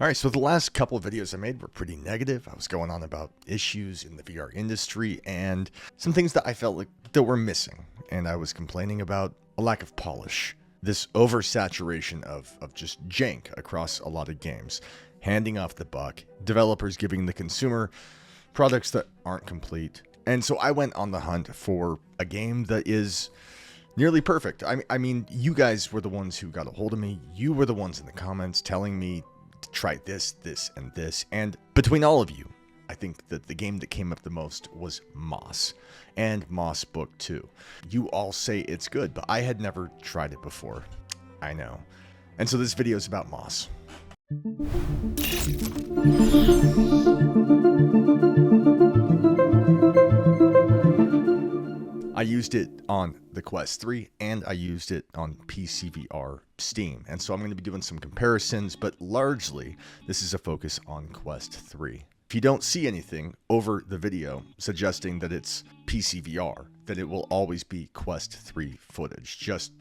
Alright, so the last couple of videos I made were pretty negative. I was going on about issues in the VR industry and some things that I felt like that were missing. And I was complaining about a lack of polish. This oversaturation of just jank across a lot of games. Handing off the buck. Developers giving the consumer products that aren't complete. And so I went on the hunt for a game that is nearly perfect. I mean, you guys were the ones who got a hold of me. You were the ones in the comments telling me to try this, this, and this. And between all of you, I think that the game that came up the most was Moss and Moss Book 2. You all say it's good, but I had never tried it before. I know. And so this video is about Moss. I used it on the Quest 3 and I used it on PCVR Steam. And so I'm going to be doing some comparisons, but largely this is a focus on Quest 3. If you don't see anything over the video suggesting that it's PCVR, that it will always be Quest 3 footage, just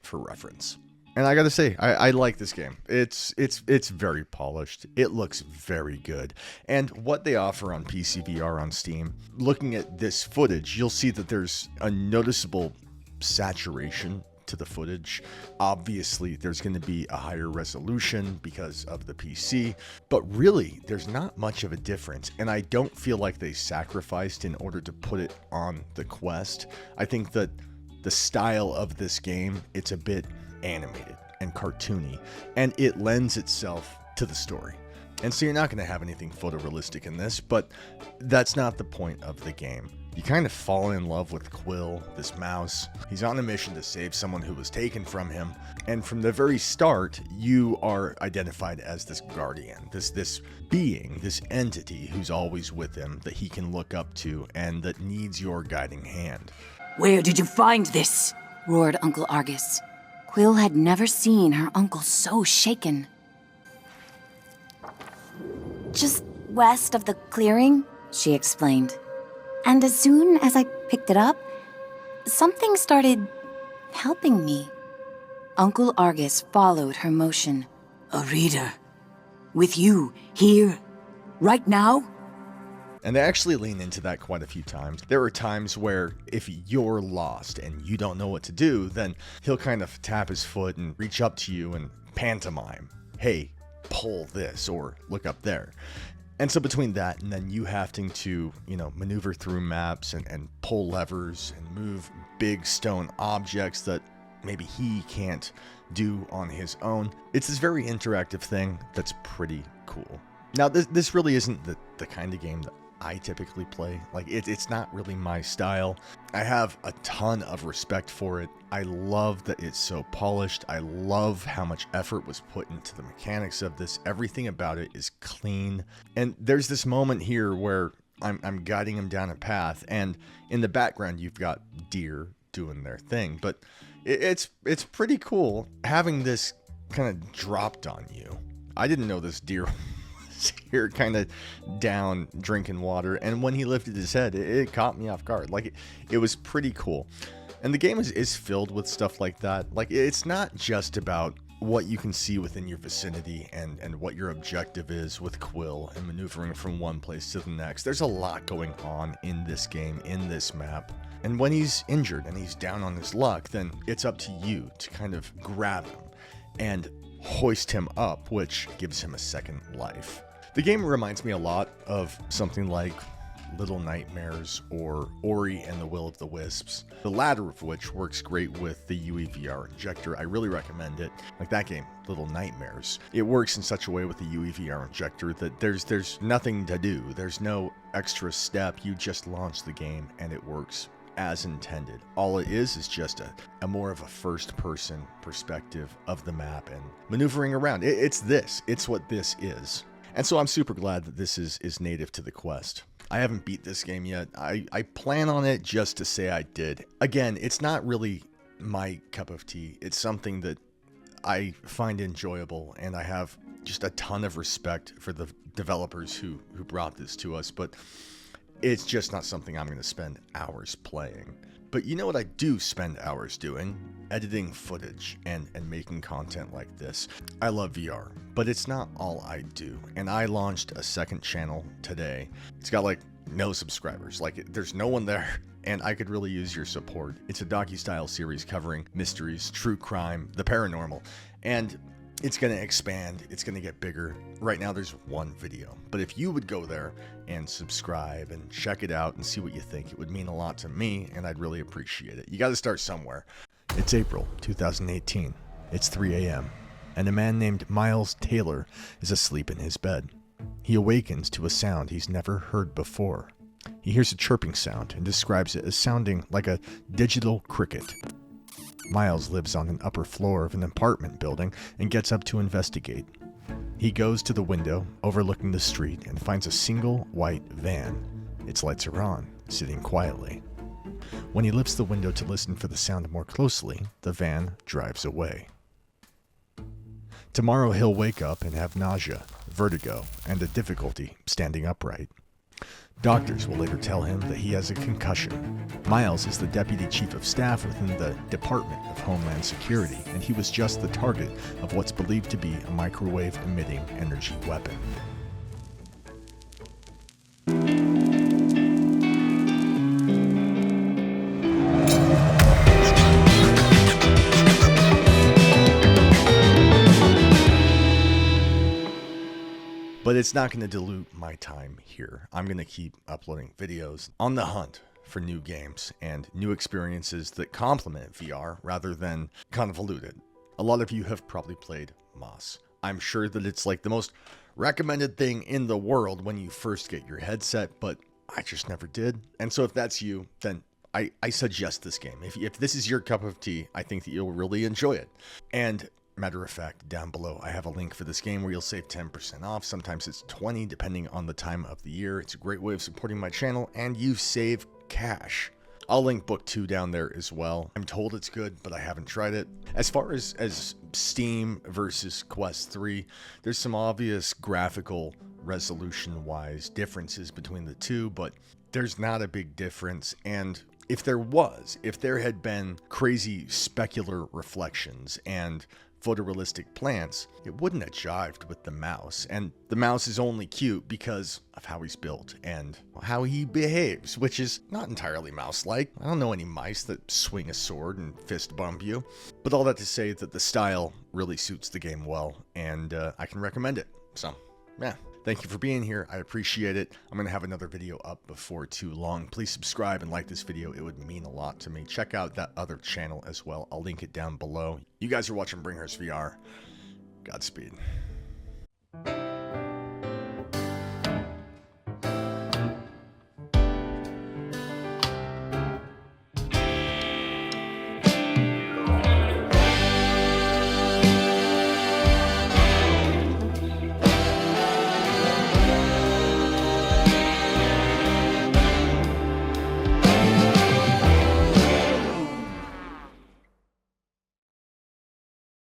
for reference. And I gotta say, I like this game. It's very polished. It looks very good. And what they offer on PCVR on Steam, looking at this footage, you'll see that there's a noticeable saturation to the footage. Obviously, there's going to be a higher resolution because of the PC, but really, there's not much of a difference. And I don't feel like they sacrificed in order to put it on the Quest. I think that the style of this game, it's a bit animated and cartoony, and it lends itself to the story. And so you're not going to have anything photorealistic in this, but that's not the point of the game. You kind of fall in love with Quill, this mouse. He's on a mission to save someone who was taken from him, and from the very start, you are identified as this guardian, this being, this entity who's always with him, that he can look up to, and that needs your guiding hand. "Where did you find this?" roared Uncle Argus. Quill had never seen her uncle so shaken. "Just west of the clearing," she explained. "And as soon as I picked it up, something started helping me." Uncle Argus followed her motion. "A reader? With you, here, right now?" And they actually lean into that quite a few times. There are times where if you're lost and you don't know what to do, then he'll kind of tap his foot and reach up to you and pantomime, "Hey, pull this," or "Look up there." And so between that and then you having to, maneuver through maps and pull levers and move big stone objects that maybe he can't do on his own, it's this very interactive thing that's pretty cool. Now, this really isn't the kind of game that I typically play. Like, it's not really my style. I have a ton of respect for it. I love that it's so polished. I love how much effort was put into the mechanics of this. Everything about it is clean. And there's this moment here where I'm guiding him down a path, and in the background you've got deer doing their thing. But it's pretty cool having this kind of dropped on you. I didn't know this deer here kind of down drinking water, and when he lifted his head, it caught me off guard. Like, it was pretty cool. And the game is filled with stuff like that. Like, it's not just about what you can see within your vicinity and what your objective is with Quill and maneuvering from one place to the next. There's a lot going on in this game, in this map. And when he's injured and he's down on his luck, then it's up to you to kind of grab him and hoist him up, which gives him a second life. The game reminds me a lot of something like Little Nightmares or Ori and the Will of the Wisps, the latter of which works great with the UEVR injector. I really recommend it. Like that game, Little Nightmares, it works in such a way with the UEVR injector that there's nothing to do. There's no extra step. You just launch the game and it works as intended. All it is just a more of a first-person perspective of the map and maneuvering around. It's what this is. And so I'm super glad that this is native to the Quest. I haven't beat this game yet. I plan on it just to say I did. Again, it's not really my cup of tea. It's something that I find enjoyable, and I have just a ton of respect for the developers who brought this to us, but it's just not something I'm going to spend hours playing. But you know what I do spend hours doing? Editing footage and making content like this. I love VR, but it's not all I do. And I launched a second channel today. It's got like no subscribers. Like there's no one there. And I could really use your support. It's a docu-style series covering mysteries, true crime, the paranormal. And it's going to expand. It's going to get bigger. Right now there's one video. But if you would go there and subscribe and check it out and see what you think, it would mean a lot to me and I'd really appreciate it. You got to start somewhere. It's April 2018. It's 3 a.m. and a man named Miles Taylor is asleep in his bed. He awakens to a sound he's never heard before. He hears a chirping sound and describes it as sounding like a digital cricket. Miles lives on an upper floor of an apartment building and gets up to investigate. He goes to the window overlooking the street and finds a single white van. Its lights are on, sitting quietly. When he lifts the window to listen for the sound more closely, the van drives away. Tomorrow he'll wake up and have nausea, vertigo, and a difficulty standing upright. Doctors will later tell him that he has a concussion. Miles is the Deputy Chief of Staff within the Department of Homeland Security, and he was just the target of what's believed to be a microwave-emitting energy weapon. But it's not going to dilute my time here. I'm going to keep uploading videos on the hunt for new games and new experiences that complement VR rather than convolute it. A lot of you have probably played Moss. I'm sure that it's like the most recommended thing in the world when you first get your headset, but I just never did. And so if that's you, then I suggest this game. If this is your cup of tea, I think that you'll really enjoy it. And matter of fact, down below, I have a link for this game where you'll save 10% off. Sometimes it's 20 depending on the time of the year. It's a great way of supporting my channel and you save cash. I'll link book 2 down there as well. I'm told it's good, but I haven't tried it. As far as Steam versus Quest 3, there's some obvious graphical resolution-wise differences between the two, but there's not a big difference. And if there had been crazy specular reflections and photorealistic plants, it wouldn't have jived with the mouse. And the mouse is only cute because of how he's built and how he behaves, which is not entirely mouse-like. I don't know any mice that swing a sword and fist bump you. But all that to say that the style really suits the game well, and I can recommend it. So, yeah. Thank you for being here. I appreciate it. I'm going to have another video up before too long. Please subscribe and like this video. It would mean a lot to me. Check out that other channel as well. I'll link it down below. You guys are watching Bringhurst VR. Godspeed.